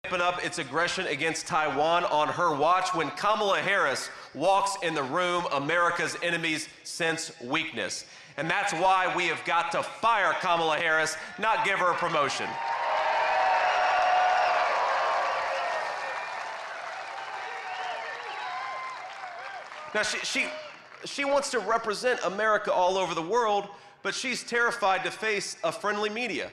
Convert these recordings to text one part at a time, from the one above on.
ramping up its aggression against Taiwan on her watch. When Kamala Harris walks in the room, America's enemies sense weakness. And that's why we have got to fire Kamala Harris, not give her a promotion. Now, she wants to represent America all over the world, but she's terrified to face a friendly media.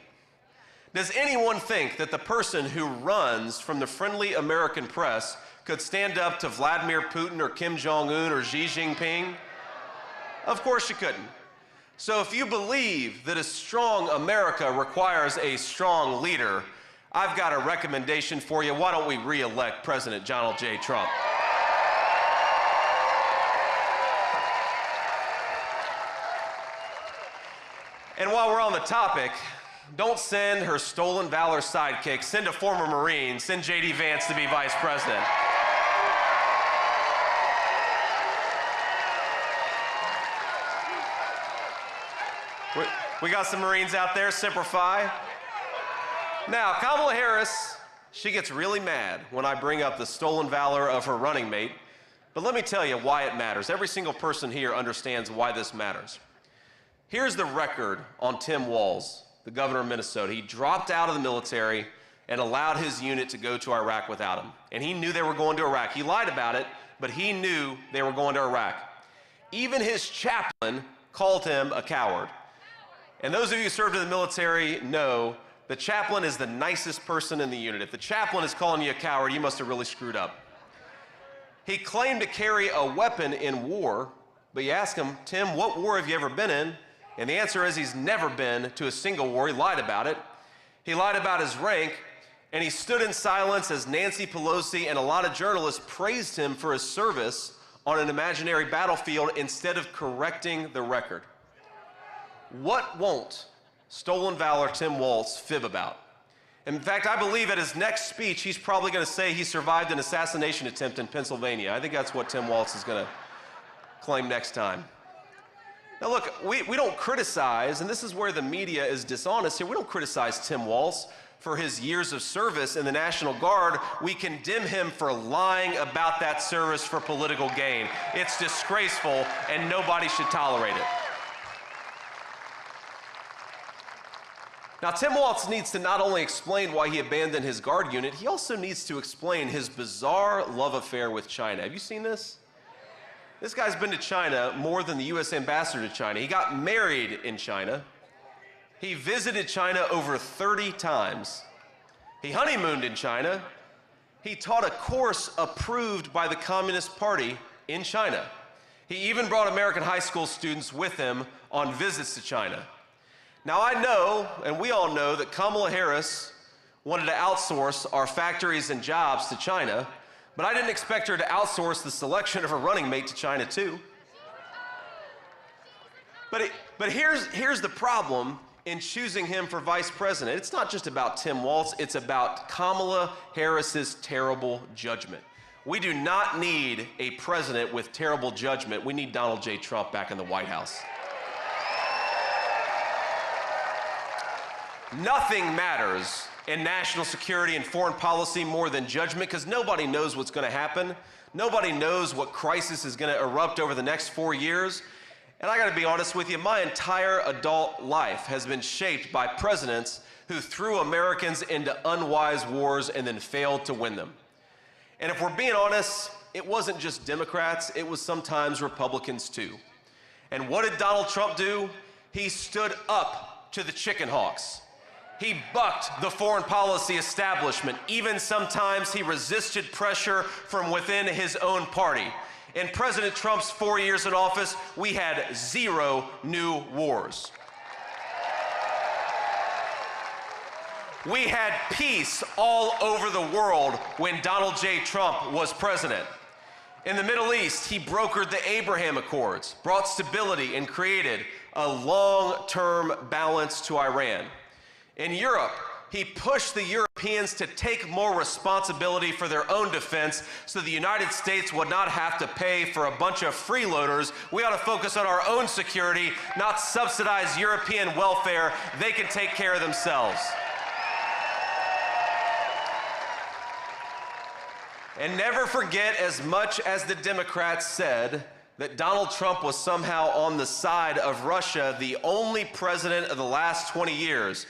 Does anyone think that the person who runs from the friendly American press could stand up to Vladimir Putin or Kim Jong-un or Xi Jinping? Of course you couldn't. So if you believe that a strong America requires a strong leader, I've got a recommendation for you. Why don't we re-elect President Donald J. Trump? And while we're on the topic, don't send her stolen valor sidekick. Send a former Marine. Send J.D. Vance to be vice president. We got some Marines out there. Semper Fi. Now, Kamala Harris, she gets really mad when I bring up the stolen valor of her running mate. But let me tell you why it matters. Every single person here understands why this matters. Here's the record on Tim Walz, the governor of Minnesota. He dropped out of the military and allowed his unit to go to Iraq without him. And he knew they were going to Iraq. He lied about it, but he knew they were going to Iraq. Even his chaplain called him a coward. And those of you who served in the military know the chaplain is the nicest person in the unit. If the chaplain is calling you a coward, you must have really screwed up. He claimed to carry a weapon in war, but you ask him, Tim, what war have you ever been in? And the answer is he's never been to a single war. He lied about it. He lied about his rank, and he stood in silence as Nancy Pelosi and a lot of journalists praised him for his service on an imaginary battlefield instead of correcting the record. What won't stolen valor Tim Walz fib about? In fact, I believe at his next speech, he's probably going to say he survived an assassination attempt in Pennsylvania. I think that's what Tim Walz is going to claim next time. Now look, we don't criticize, and this is where the media is dishonest here, we don't criticize Tim Walz for his years of service in the National Guard. We condemn him for lying about that service for political gain. It's disgraceful, and nobody should tolerate it. Now, Tim Walz needs to not only explain why he abandoned his Guard unit, he also needs to explain his bizarre love affair with China. Have you seen this? This guy's been to China more than the U.S. ambassador to China. He got married in China. He visited China over 30 times. He honeymooned in China. He taught a course approved by the Communist Party in China. He even brought American high school students with him on visits to China. Now I know, and we all know, that Kamala Harris wanted to outsource our factories and jobs to China, but I didn't expect her to outsource the selection of her running mate to China too. But here's the problem in choosing him for vice president. It's not just about Tim Walz, it's about Kamala Harris's terrible judgment. We do not need a president with terrible judgment. We need Donald J. Trump back in the White House. Nothing matters in national security and foreign policy more than judgment, because nobody knows what's going to happen. Nobody knows what crisis is going to erupt over the next 4 years. And I got to be honest with you, my entire adult life has been shaped by presidents who threw Americans into unwise wars and then failed to win them. And if we're being honest, it wasn't just Democrats, it was sometimes Republicans too. And what did Donald Trump do? He stood up to the chicken hawks. He bucked the foreign policy establishment. Even sometimes he resisted pressure from within his own party. In President Trump's 4 years in office, we had 0 new wars. We had peace all over the world when Donald J. Trump was president. In the Middle East, he brokered the Abraham Accords, brought stability, and created a long-term balance to Iran. In Europe, he pushed the Europeans to take more responsibility for their own defense so the United States would not have to pay for a bunch of freeloaders. We ought to focus on our own security, not subsidize European welfare. They can take care of themselves. And never forget, as much as the Democrats said that Donald Trump was somehow on the side of Russia, the only president of the last 20 years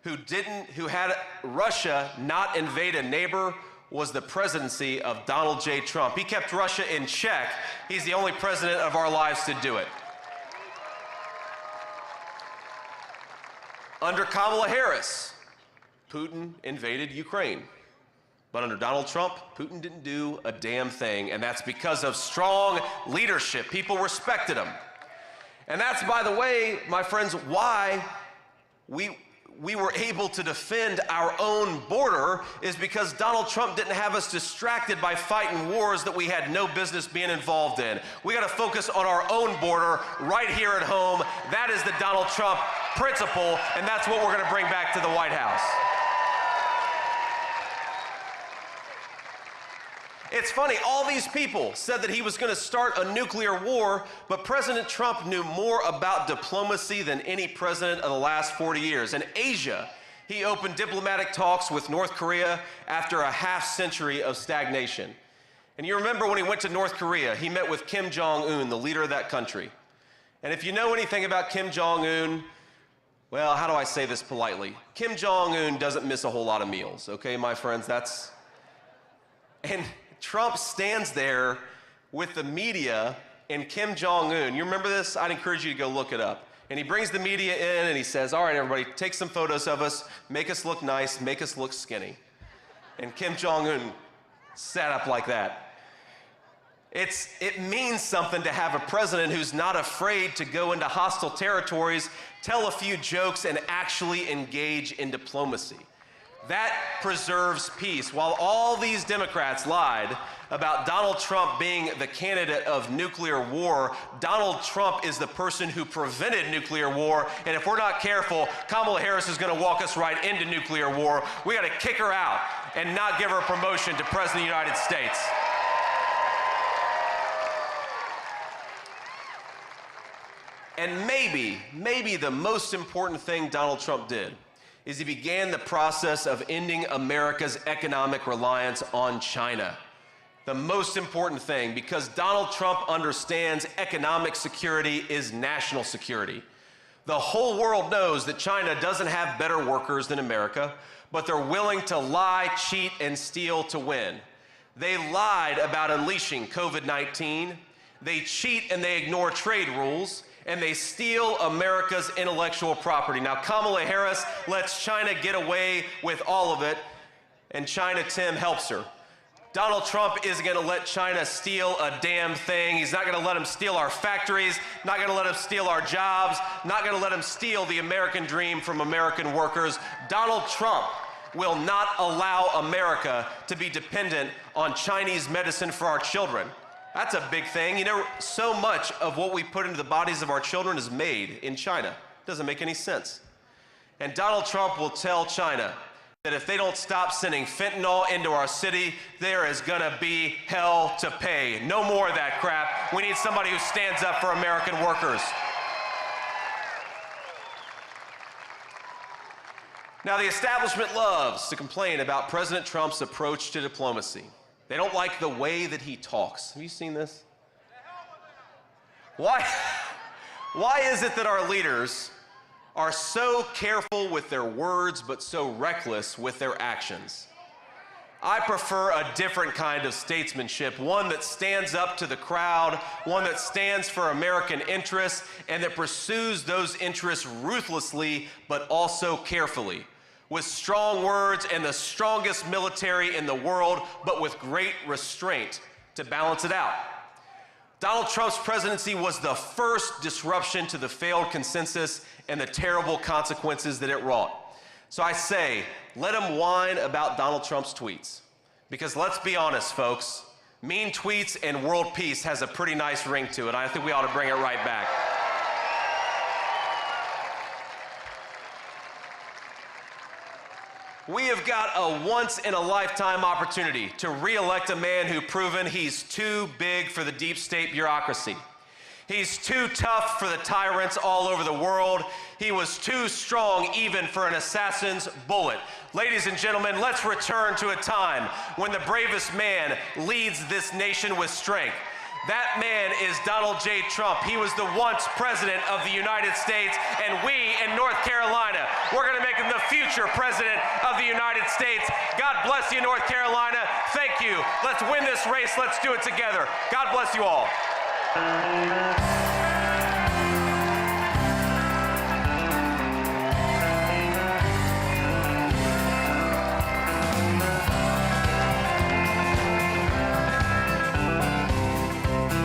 who had Russia not invade a neighbor was the presidency of Donald J. Trump. He kept Russia in check. He's the only president of our lives to do it. Under Kamala Harris, Putin invaded Ukraine. But under Donald Trump, Putin didn't do a damn thing, and that's because of strong leadership. People respected him. And that's, by the way, my friends, why we were able to defend our own border, is because Donald Trump didn't have us distracted by fighting wars that we had no business being involved in. We got to focus on our own border right here at home. That is the Donald Trump principle, and that's what we're going to bring back to the White House. It's funny, all these people said that he was going to start a nuclear war, but President Trump knew more about diplomacy than any president of the last 40 years. In Asia, he opened diplomatic talks with North Korea after a half-century of stagnation. And you remember when he went to North Korea, he met with Kim Jong-un, the leader of that country. And if you know anything about Kim Jong-un, well, how do I say this politely? Kim Jong-un doesn't miss a whole lot of meals, okay, my friends? And Trump stands there with the media and Kim Jong-un. You remember this? I'd encourage you to go look it up. And he brings the media in and he says, all right, everybody, take some photos of us, make us look nice, make us look skinny. And Kim Jong-un sat up like that. It means something to have a president who's not afraid to go into hostile territories, tell a few jokes, and actually engage in diplomacy. That preserves peace. While all these Democrats lied about Donald Trump being the candidate of nuclear war, Donald Trump is the person who prevented nuclear war, and if we're not careful, Kamala Harris is going to walk us right into nuclear war. We got to kick her out and not give her a promotion to President of the United States. And maybe the most important thing Donald Trump did is he began the process of ending America's economic reliance on China. The most important thing, because Donald Trump understands economic security is national security. The whole world knows that China doesn't have better workers than America, but they're willing to lie, cheat, and steal to win. They lied about unleashing COVID-19. They cheat and they ignore trade rules, and they steal America's intellectual property. Now, Kamala Harris lets China get away with all of it, and China Tim helps her. Donald Trump isn't going to let China steal a damn thing. He's not going to let them steal our factories, not going to let them steal our jobs, not going to let them steal the American dream from American workers. Donald Trump will not allow America to be dependent on Chinese medicine for our children. That's a big thing. You know, so much of what we put into the bodies of our children is made in China. Doesn't make any sense. And Donald Trump will tell China that if they don't stop sending fentanyl into our city, there is gonna be hell to pay. No more of that crap. We need somebody who stands up for American workers. Now, the establishment loves to complain about President Trump's approach to diplomacy. They don't like the way that he talks. Have you seen this? Why is it that our leaders are so careful with their words but so reckless with their actions? I prefer a different kind of statesmanship, one that stands up to the crowd, one that stands for American interests, and that pursues those interests ruthlessly but also carefully, with strong words and the strongest military in the world, but with great restraint to balance it out. Donald Trump's presidency was the first disruption to the failed consensus and the terrible consequences that it wrought. So I say, let him whine about Donald Trump's tweets. Because let's be honest, folks, mean tweets and world peace has a pretty nice ring to it. I think we ought to bring it right back. We have got a once-in-a-lifetime opportunity to re-elect a man who's proven he's too big for the deep state bureaucracy. He's too tough for the tyrants all over the world. He was too strong even for an assassin's bullet. Ladies and gentlemen, let's return to a time when the bravest man leads this nation with strength. That man is Donald J. Trump. He was the once president of the United States, and we in North Carolina, we're going to make him the future president of the United States. God bless you, North Carolina. Thank you. Let's win this race. Let's do it together. God bless you all.